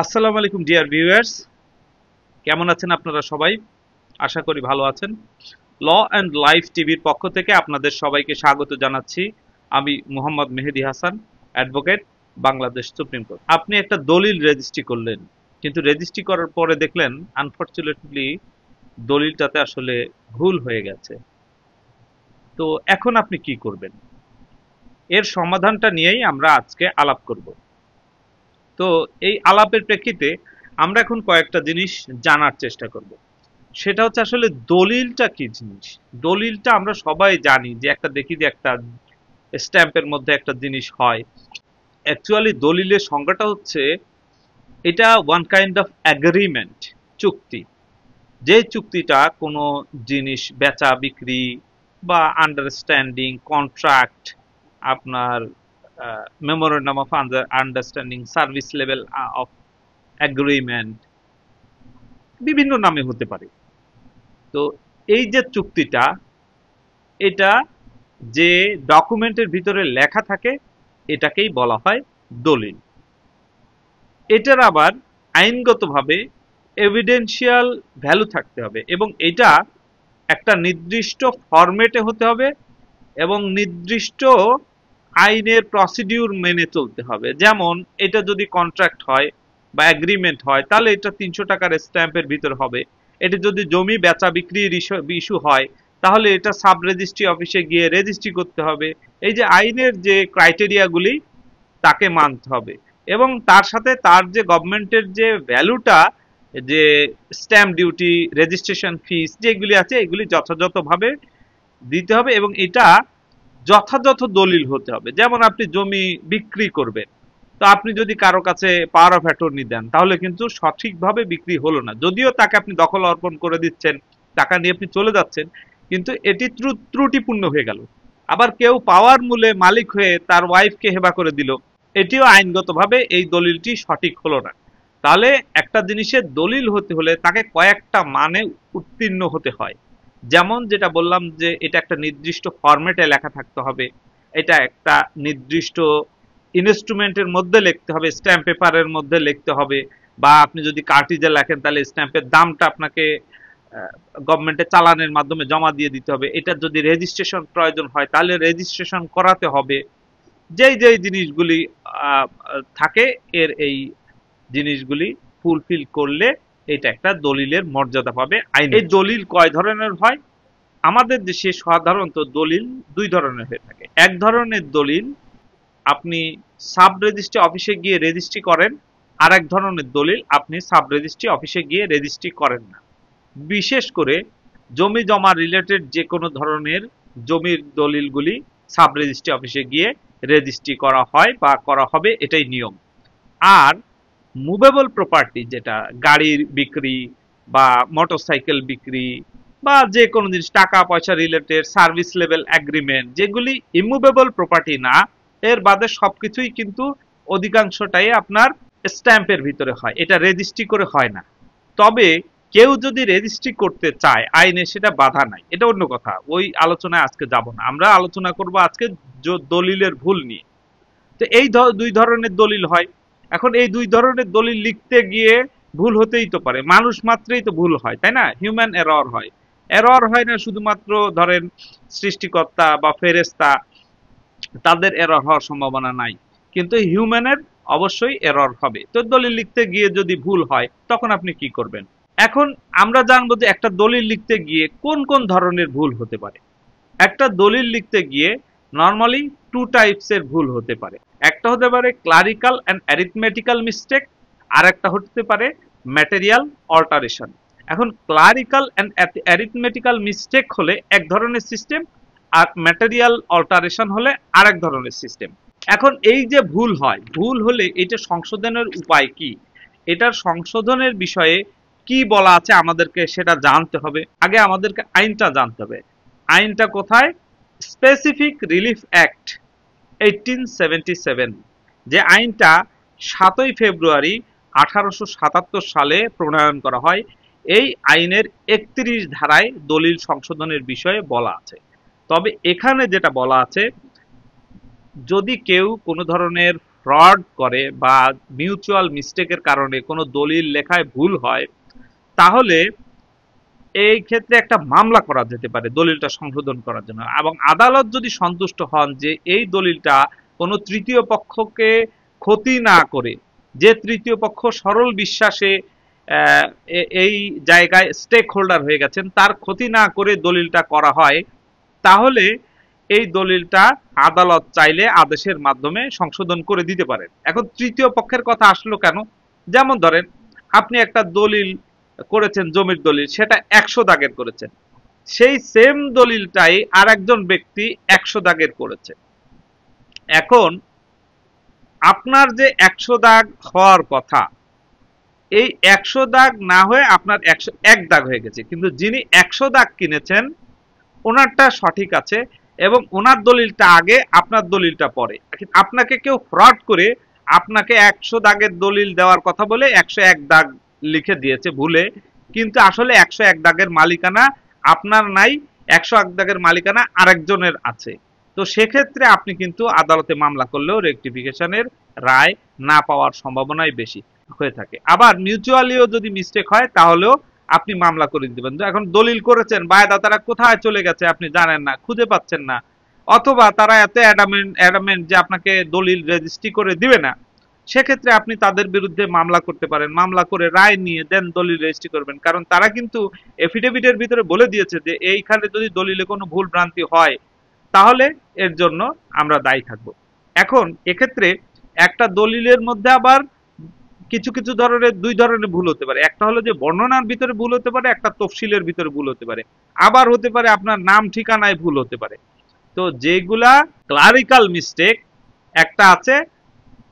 আসসালামু আলাইকুম dear viewers, কেমন আছেন আপনারা সবাই? আশা করি ভালো আছেন। ল অ্যান্ড লাইফ টিভির পক্ষ থেকে আপনাদের সবাইকে স্বাগত জানাচ্ছি। আমি Mohammad Mehedi Hasan, advocate, Bangladesh supreme court. আপনি একটা দলিল রেজিস্ট্রি করলেন, কিন্তু রেজিস্ট্রি করার পরে দেখলেন আনফরচুনেটলি দলিলটাতে আসলে ভুল হয়ে গেছে। তো এখন আপনি কি করবেন? এর সমাধানটা নিয়েই আমরা আজকে আলাপ করব। তো এই আলাপের প্রেক্ষিতে আমরা এখন কয়েকটা জিনিস জানার চেষ্টা করব। সেটা হচ্ছে আসলে দলিলটা কি জিনিস। দলিলটা আমরা সবাই জানি যে একটা দেখি যে একটা স্ট্যাম্পের মধ্যে একটা জিনিস হয়। অ্যাকচুয়ালি দলিলের সংজ্ঞাটা হচ্ছে এটা ওয়ান কাইন্ড অফ অ্যাগ্রিমেন্ট, চুক্তি। যে চুক্তিটা কোনো জিনিস বেচা বিক্রি বা আন্ডারস্ট্যান্ডিং, কন্ট্রাক্ট, আপনার memorandum of understanding, service level of agreement, বিভিন্ন নামে হতে পারে। তো এই যে চুক্তিটা, এটা যে ডকুমেন্টের ভিতরে লেখা থাকে এটাকেই বলা হয় দলিল। এটার আবার আইনগতভাবে এভিডেন্সিয়াল ভ্যালু থাকতে হবে এবং এটা একটা নির্দিষ্ট ফরম্যাটে হতে হবে এবং নির্দিষ্ট আইনের প্রসিডিউর মেনে চলতে হবে। যেমন এটা যদি কন্ট্রাক্ট হয় বা এগ্রিমেন্ট হয় তাহলে এটা ৩০০ টাকার স্ট্যাম্পের ভিতর হবে। এটা যদি জমি বেচা বিক্রির ইস্যু হয় তাহলে এটা সাব রেজিস্ট্রি অফিসে গিয়ে রেজিস্ট্রি করতে হবে। এই যে আইনের যে ক্রাইটেরিয়াগুলি তাকে মানতে হবে এবং তার সাথে তার যে গভর্নমেন্টের যে ভ্যালুটা, যে স্ট্যাম্প ডিউটি, রেজিস্ট্রেশন ফিস যেগুলি আছে এগুলি যথাযথভাবে দিতে হবে এবং এটা যথাযথ দলিল হতে হবে। যেমন আপনি জমি বিক্রি করবেন, তো আপনি যদি কারো কাছে পাওয়ার অফ অ্যাটর্নি দেন তাহলে কিন্তু সঠিকভাবে বিক্রি হলো না। যদিও তাকে আপনি দখল অর্পণ করে দিচ্ছেন, টাকা নিয়ে আপনি চলে যাচ্ছেন, কিন্তু এটি ত্রুটিপূর্ণ হয়ে গেল। আবার কেউ পাওয়ার মূলে মালিক হয়ে তার ওয়াইফকে হেবা করে দিল, এটিও আইনগতভাবে এই দলিলটি সঠিক হলো না। তাহলে একটা জিনিসের দলিল হতে হলে তাকে কয়েকটা মানে উত্তীর্ণ হতে হয়। যেমন যেটা বললাম যে এটা একটা নির্দিষ্ট ফরম্যাটে লেখা থাকতে হবে, এটা একটা নির্দিষ্ট ইনস্ট্রুমেন্টের মধ্যে লিখতে হবে, স্ট্যাম্প পেপারের মধ্যে লিখতে হবে, বা আপনি যদি কার্টিজে লেখেন তাহলে স্ট্যাম্পের দামটা আপনাকে গভর্নমেন্টের চালানের মাধ্যমে জমা দিয়ে দিতে হবে। এটা যদি রেজিস্ট্রেশন প্রয়োজন হয় তাহলে রেজিস্ট্রেশন করাতে হবে। যেই যেই জিনিসগুলি থাকে, এর এই জিনিসগুলি ফুলফিল করলে এটা একটা দলিলের মর্যাদা পাবে আইন। এই দলিল কয় ধরনের হয়? আমাদের দেশে সাধারণত দলিল দুই ধরনের হয়ে থাকে। এক ধরনের দলিল আপনি সাব রেজিস্ট্রি অফিসে গিয়ে রেজিস্ট্রি করেন, আর এক ধরনের দলিল আপনি সাব রেজিস্ট্রি অফিসে গিয়ে রেজিস্ট্রি করেন না। বিশেষ করে জমি জমা রিলেটেড যে কোনো ধরনের জমির দলিলগুলি সাব রেজিস্ট্রি অফিসে গিয়ে রেজিস্ট্রি করা হয় বা করা হবে, এটাই নিয়ম। আর মুভেবল প্রপার্টি, যেটা গাড়ির বিক্রি বা মোটরসাইকেল বিক্রি বা যে কোনো জিনিস টাকা পয়সা রিলেটেড সার্ভিস লেভেল এগ্রিমেন্ট, যেগুলি ইমুভেবল প্রপার্টি না, এর বাদে সবকিছুই কিন্তু অধিকাংশটাই আপনার স্ট্যাম্পের ভিতরে হয়, এটা রেজিস্ট্রি করে হয় না। তবে কেউ যদি রেজিস্ট্রি করতে চায় আইনে সেটা বাধা নাই, এটা অন্য কথা, ওই আলোচনায় আজকে যাব না। আমরা আলোচনা করব আজকে দলিলের ভুল নিয়ে। তো এই দুই ধরনের দলিল হয়। এখন এই দুই ধরনের দলিল লিখতে গিয়ে ভুল হতেই তো পারে, মানুষ মাত্রই তো ভুল হয়, তাই না? হিউম্যান এরর হয়। এরর হয় না শুধুমাত্র ধরেন সৃষ্টিকর্তা বা ফেরেশতা, তাদের এরর হওয়ার সম্ভাবনা নাই, কিন্তু হিউম্যানের অবশ্যই এরর হবে। তো দলিল লিখতে গিয়ে যদি ভুল হয় তখন আপনি কি করবেন? এখন আমরা জানবো যে একটা দলিল লিখতে গিয়ে কোন কোন ধরনের ভুল হতে পারে। একটা দলিল লিখতে গিয়ে নর্মালি টু টাইপস এর ভুল হতে পারে। একটা হতে পারে ক্লারিক্যাল এন্ড অ্যারিথমেটিক্যাল মিস্টেক, আর একটা হতে পারে ম্যাটেরিয়াল অল্টারেশন। এখন ক্লারিক্যাল এন্ড অ্যারিথমেটিক্যাল মিস্টেক হলে এক ধরনের সিস্টেম, আর ম্যাটেরিয়াল অল্টারেশন হলে আরেক ধরনের সিস্টেম। এখন এই যে ভুল হয়, ভুল হলে এটা সংশোধনের উপায় কি, এটার সংশোধনের বিষয়ে কি বলা আছে আমাদেরকে সেটা জানতে হবে। আগে আমাদেরকে আইনটা জানতে হবে। আইনটা কোথায়? স্পেসিফিক রিলিফ অ্যাক্ট 1877, যে আইনটা 7ই ফেব্রুয়ারি 1877 সালে প্রণয়ন করা হয়। এই আইনের 31 ধারায় দলিল সংশোধনের বিষয়ে বলা আছে। তবে এখানে যেটা বলা আছে, যদি কেউ কোনো ধরনের ফ্রড করে বা মিউচুয়াল মিস্টেকের কারণে কোনো দলিল লেখায় ভুল হয়, তাহলে এই ক্ষেত্রে একটা মামলা করা যেতে পারে দলিলটা সংশোধন করার জন্য। এবং আদালত যদি সন্তুষ্ট হন যে এই দলিলটা কোনো তৃতীয় পক্ষকে ক্ষতি না করে, যে তৃতীয় পক্ষ সরল বিশ্বাসে এই জায়গায় স্টেক হোল্ডার হয়ে গেছেন, তার ক্ষতি না করে দলিলটা করা হয়, তাহলে এই দলিলটা আদালত চাইলে আদেশের মাধ্যমে সংশোধন করে দিতে পারেন। এখন তৃতীয় পক্ষের কথা আসলো কেন? যেমন ধরেন আপনি একটা দলিল করেছেন, জমির দলিল, সেটা 100 দাগের করেছেন, সেই সেম দলিলটাই আর একজন ব্যক্তি 100 দাগের করেছে। এখন আপনার যে 100 দাগ হওয়ার কথা, এই 100 দাগ না হয়ে আপনার 101 দাগ হয়ে গেছে, কিন্তু যিনি 100 দাগ কিনেছেন ওনারটা সঠিক আছে এবং ওনার দলিলটা আগে, আপনার দলিলটা পরে। আপনাকে কেউ ফ্রড করে আপনাকে 100 দাগের দলিল দেওয়ার কথা বলে 101 দাগ লিখে দিয়েছে ভুলে, কিন্তু আসলে 101 দাগের মালিকানা আপনার নাই, 101 দাগের মালিকানা আরেকজনের আছে। তো সেক্ষেত্রে আপনি কিন্তু আদালতে মামলা করলেও রেকটিফিকেশনের রায় না পাওয়ার সম্ভাবনাই বেশি হয়ে থাকে। আবার মিউচুয়ালিও যদি মিস্টেক হয় তাহলেও আপনি মামলা করে দিবেন। এখন দলিল করেছেন, বায়দাতারা কোথায় চলে গেছে আপনি জানেন না, খুঁজে পাচ্ছেন না, অথবা তারা এত অ্যাডামেন্ট যে আপনাকে দলিল রেজিস্ট্রি করে দিবে না, সেক্ষেত্রে আপনি তাদের বিরুদ্ধে মামলা করতে পারেন। মামলা করে রায় নিয়ে দেন দলিল রেজিস্ট্রি করবেন, কারণ তারা কিন্তু এফিডেভিটের ভিতরে বলে দিয়েছে যে এইখানে যদি দলিলে কোনো ভুল ভ্রান্তি হয় তাহলে এর জন্য আমরা দায়ী থাকব। এখন এক্ষেত্রে একটা দলিলের মধ্যে আবার কিছু কিছু ধরনের দুই ধরনের ভুল হতে পারে। একটা হলো যে বর্ণনার ভিতরে ভুল হতে পারে, একটা তফসিলের ভিতরে ভুল হতে পারে, আবার হতে পারে আপনার নাম ঠিকানায় ভুল হতে পারে। তো যেগুলা ক্লারিক্যাল মিস্টেক একটা আছে,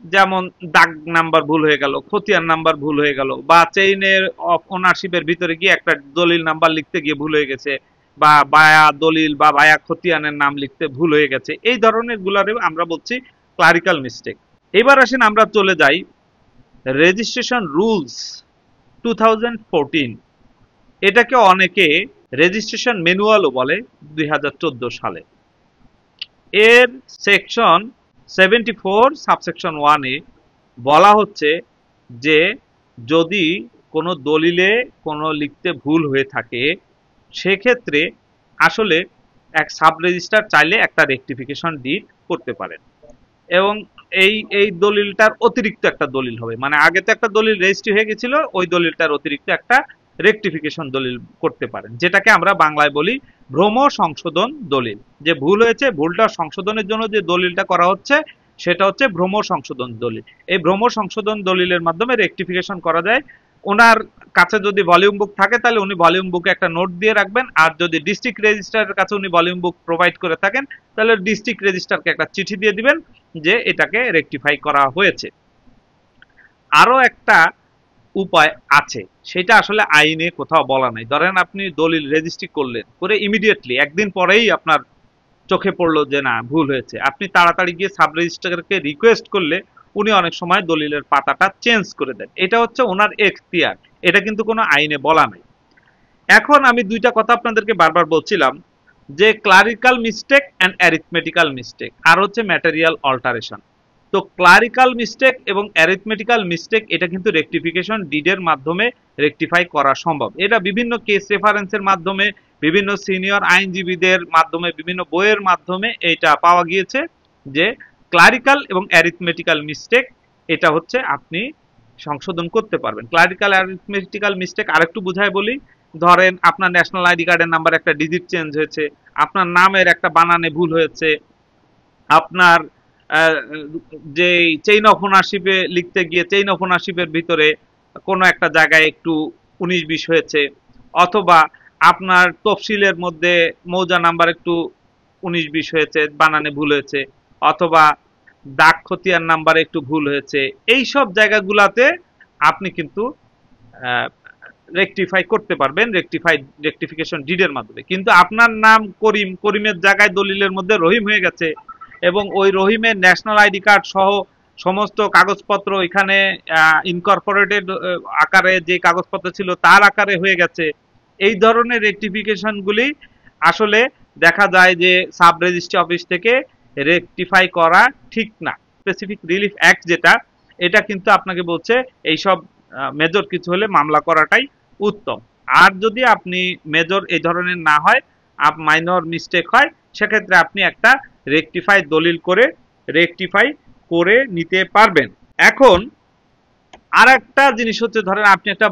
যেমন দাগ নাম্বার ভুল হয়ে গেল, খতিয়ান নাম্বার ভুল হয়ে গেল, বা চেইনের অফ ওনারশিপের ভিতরে গিয়ে একটা দলিল নাম্বার লিখতে গিয়ে ভুল হয়ে গেছে, বা বায়া দলিল বা বায়া খতিয়ানের নাম লিখতে ভুল হয়ে গেছে, এই ধরনের গুলারে আমরা বলছি ক্লারিক্যাল মিস্টেক। এবার আসেন আমরা চলে যাই রেজিস্ট্রেশন রুলস 2014, এটাকে অনেকে রেজিস্ট্রেশন ম্যানুয়ালও বলে 2014 সালে। এর সেকশন 74 সাবসেকশন 1 এ বলা হচ্ছে যে যদি কোনো দলিলে কোনো লিখতে ভুল হয়ে থাকে, সেক্ষেত্রে আসলে এক সাব রেজিস্ট্রার চাইলে একটা রেকটিফিকেশন ডিড করতে পারেন। এবং এই দলিলটার অতিরিক্ত একটা দলিল হবে, মানে আগে তো একটা দলিল রেজিস্ট্রি হয়ে গেছিল, ওই দলিলটার অতিরিক্ত একটা রেকটিফিকেশন দলিল করতে পারেন, যেটাকে আমরা বাংলায় বলি ভ্রম সংশোধন দলিল। যে ভুল হয়েছে, ভুলটা সংশোধনের জন্য যে দলিলটা করা হচ্ছে সেটা হচ্ছে ভ্রম সংশোধন দলিল। এই ভ্রম সংশোধন দলিলের মাধ্যমে রেকটিফিকেশন করা যায়। ওনার কাছে যদি ভলিউম বুক থাকে তাহলে উনি ভলিউম বুকে একটা নোট দিয়ে রাখবেন, আর যদি ডিস্ট্রিক্ট রেজিস্ট্রারের কাছে উনি ভলিউম বুক প্রোভাইড করে থাকেন তাহলে ডিস্ট্রিক্ট রেজিস্ট্রারকে একটা চিঠি দিয়ে দিবেন যে এটাকে রেকটিফাই করা হয়েছে। আরো একটা উপায় আছে, সেটা আসলে আইনে কোথাও বলা নাই। ধরেন আপনি দলিল রেজিস্ট্রি করলেন, করে ইমিডিয়েটলি একদিন পরেই আপনার চোখে পড়লো যে না ভুল হয়েছে, আপনি তাড়াতাড়ি গিয়ে সাব রেজিস্ট্রারকে রিকোয়েস্ট করলে উনি অনেক সময় দলিলের পাতাটা চেঞ্জ করে দেন। এটা হচ্ছে ওনার এখতিয়ার, এটা কিন্তু কোনো আইনে বলা নাই। এখন আমি দুইটা কথা আপনাদেরকে বারবার বলছিলাম যে clerical mistake and arithmetical mistake, আর হচ্ছে ম্যাটেরিয়াল অল্টারেশন। তো ক্লারিক্যাল মিস্টেক এবং অ্যারিথমেটিক্যাল মিস্টেক এটা কিন্তু রেকটিফিকেশন ডিডের মাধ্যমে রেকটিফাই করা সম্ভব। এটা বিভিন্ন কেস রেফারেন্সের মাধ্যমে, বিভিন্ন সিনিয়র আইনজীবীদের মাধ্যমে, বিভিন্ন বইয়ের মাধ্যমে এটা পাওয়া গিয়েছে যে ক্লারিক্যাল এবং অ্যারিথমেটিক্যাল মিস্টেক এটা হচ্ছে আপনি সংশোধন করতে পারবেন। ক্লারিক্যাল অ্যারিথমেটিক্যাল মিস্টেক আরেকটু বুঝায় বলি। ধরেন আপনার ন্যাশনাল আইডি কার্ডের নাম্বার একটা ডিজিট চেঞ্জ হয়েছে, আপনার নামের একটা বানানে ভুল হয়েছে, আপনার যে চেইন অফ ওনারশিপে লিখতে গিয়ে চেইন অফ ওনারশিপের ভিতরে কোনো একটা জায়গায় একটু 19-20 হয়েছে, অথবা আপনার তফসিলের মধ্যে মৌজা নাম্বার একটু 19-20 হয়েছে, বানানে ভুল হয়েছে, অথবা দাগ খতিয়ান নাম্বারে একটু ভুল হয়েছে, এই সব জায়গাগুলাতে আপনি কিন্তু রেকটিফাই করতে পারবেন রেকটিফিকেশন ডিডের মাধ্যমে। কিন্তু আপনার নাম করিম, করিমের জায়গায় দলিলের মধ্যে রহিম হয়ে গেছে, এবং ওই রহিমের ন্যাশনাল আইডি কার্ড সহ সমস্ত কাগজপত্র এখানে ইনকর্পোরেটেড আকারে যে কাগজপত্র ছিল তার আকারে হয়ে গেছে। এই ধরনের রেকটিফিকেশনগুলি আসলে দেখা যায় যে সাব রেজিস্ট্রি অফিস থেকে রেকটিফাই করা ঠিক না। স্পেসিফিক রিলিফ অ্যাক্ট যেটা, এটা কিন্তু আপনাকে বলছে এইসব মেজর কিছু হলে মামলা করাটাই উত্তম। আর যদি আপনি মেজর এই ধরনের না হয়, মাইনর মিস্টেক হয়, সেক্ষেত্রে আপনি একটা রেকটিফাই করে নিতে পারবেন। এখন আর একটা জিনিস হচ্ছে, ধরেন আপনি একটা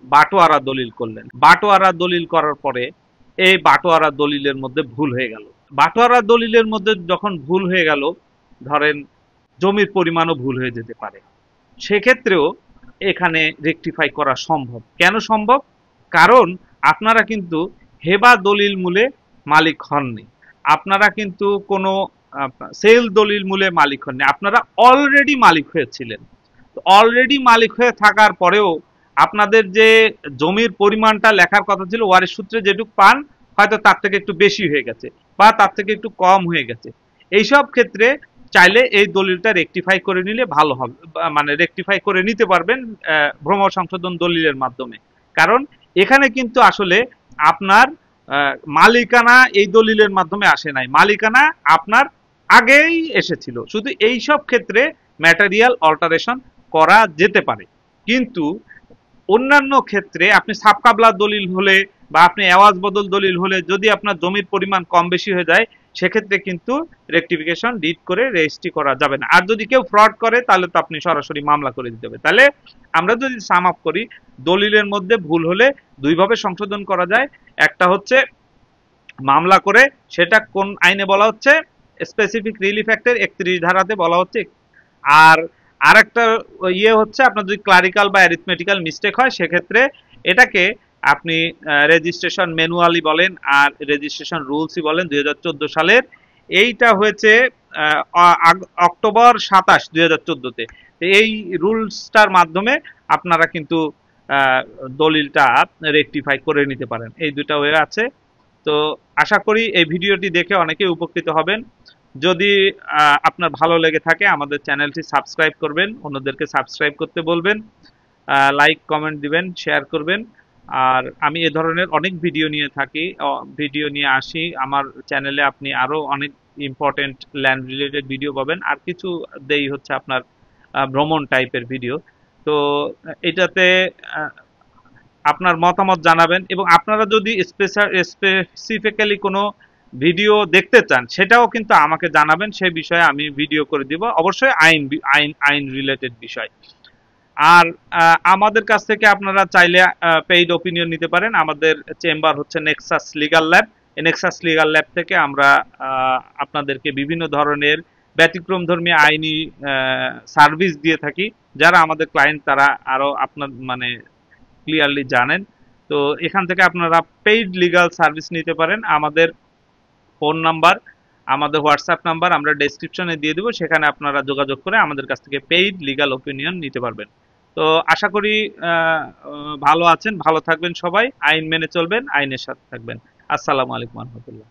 বাটোয়ারা দলিল করলেন, বাটোয়ারা দলিল করার পরে এই বাটোয়ারা দলিলের মধ্যে ভুল হয়ে গেল। বাটোয়ারা দলিলের মধ্যে যখন ভুল হয়ে গেল, ধরেন জমির পরিমাণও ভুল হয়ে যেতে পারে, সেক্ষেত্রেও এখানে রেকটিফাই করা সম্ভব। কেন সম্ভব? কারণ আপনারা কিন্তু হেবা দলিল মূলে মালিক হননি, আপনারা কিন্তু কোনো সেল দলিল মূলে মালিক হননি, আপনারা অলরেডি মালিক হয়েছিলেন। অলরেডি মালিক হয়ে থাকার পরেও আপনাদের যে জমির পরিমাণটা লেখার কথা ছিল, ওয়ারিশ সূত্রে যেটুকু পান হয়তো তার থেকে একটু বেশি হয়ে গেছে বা তার থেকে একটু কম হয়ে গেছে। এইসব ক্ষেত্রে চাইলে এই দলিলটা রেকটিফাই করে নিলে ভালো হবে, মানে রেকটিফাই করে নিতে পারবেন ভ্রমণ সংশোধন দলিলের মাধ্যমে। কারণ এখানে কিন্তু আসলে আপনার মালিকানা এই দলিলের মাধ্যমে আসে নাই, মালিকানা আপনার আগেই এসেছিল। শুধু এই সব ক্ষেত্রে ম্যাটেরিয়াল অল্টারেশন করা যেতে পারে, কিন্তু অন্যান্য ক্ষেত্রে আপনি সাবকাবলা দলিল হলে বা আপনি আওয়াজ বদল দলিল হলে যদি আপনার জমির পরিমাণ কম বেশি হয়ে যায়, সেক্ষেত্রে কিন্তু রেকটিফিকেশন ডিড করে রেজিস্ট্রি করা যাবে না। আর যদি কেউ ফ্রড করে তাহলে তো আপনি সরাসরি মামলা করে দিতে হবে। তাহলে আমরা যদি সাম আপ করি, দলিলের মধ্যে ভুল হলে দুইভাবে সংশোধন করা যায়। একটা হচ্ছে মামলা করে, সেটা কোন আইনে বলা হচ্ছে, স্পেসিফিক রিলিফ অ্যাক্টের 31 ধারাতে বলা হচ্ছে। আর আরেকটা ইয়ে হচ্ছে, আপনার যদি ক্লারিক্যাল বা অ্যারিথমেটিক্যাল মিস্টেক হয়, সেক্ষেত্রে এটাকে আপনি রেজিস্ট্রেশন ম্যানুয়ালি বলেন আর রেজিস্ট্রেশন রুলসই বলেন 2014 সালের। এইটা হয়েছে অক্টোবর 27, 2014-তে। এই রুলসটার মাধ্যমে আপনারা কিন্তু দলিলটা রেকটিফাই করে নিতে পারেন। এই দুটা ওয়ে আছে। তো আশা করি এই ভিডিওটি দেখে অনেকে উপকৃত হবেন। যদি আপনার ভালো লেগে থাকে আমাদের চ্যানেলটি সাবস্ক্রাইব করবেন, অন্যদেরকে সাবস্ক্রাইব করতে বলবেন, লাইক কমেন্ট দিবেন, শেয়ার করবেন। আর আমি এ ধরনের অনেক ভিডিও নিয়ে আসি আমার চ্যানেলে। আপনি আরো অনেক ইম্পর্টেন্ট ল্যান্ড রিলেটেড ভিডিও পাবেন, আর কিছু দেই হচ্ছে আপনার ভ্রমণ টাইপের ভিডিও। তো এটাতে আপনার মতামত জানাবেন, এবং আপনারা যদি স্পেসিফিক্যালি কোনো ভিডিও দেখতে চান সেটাও কিন্তু আমাকে জানাবেন, সেই বিষয়ে আমি ভিডিও করে দিব, অবশ্যই আইন রিলেটেড বিষয়। আর আমাদের কাছ থেকে আপনারা চাইলে পেইড ওপিনিয়ন নিতে পারেন। আমাদের চেম্বার হচ্ছে Nexus legal lab. Nexus legal lab থেকে আমরা আপনাদেরকে বিভিন্ন ধরনের ব্যতিক্রমধর্মী আইনি সার্ভিস দিয়ে থাকি। যারা আমাদের ক্লায়েন্ট তারা আরো আপনার মানে ক্লিয়ারলি জানেন। তো এখান থেকে আপনারা পেইড লিগ্যাল সার্ভিস নিতে পারেন। আমাদের ফোন নাম্বার, আমাদের হোয়াটসঅ্যাপ নাম্বার আমরা ডেসক্রিপশনে দিয়ে দেবো, সেখানে আপনারা যোগাযোগ করে আমাদের কাছ থেকে পেইড লিগ্যাল ওপিনিয়ন নিতে পারবেন। তো আশা করি ভালো আছেন, ভালো থাকবেন সবাই, আইন মেনে চলবেন, আইনের সাথে থাকবেন। আসসালামু আলাইকুম রহমতুল্লাহ।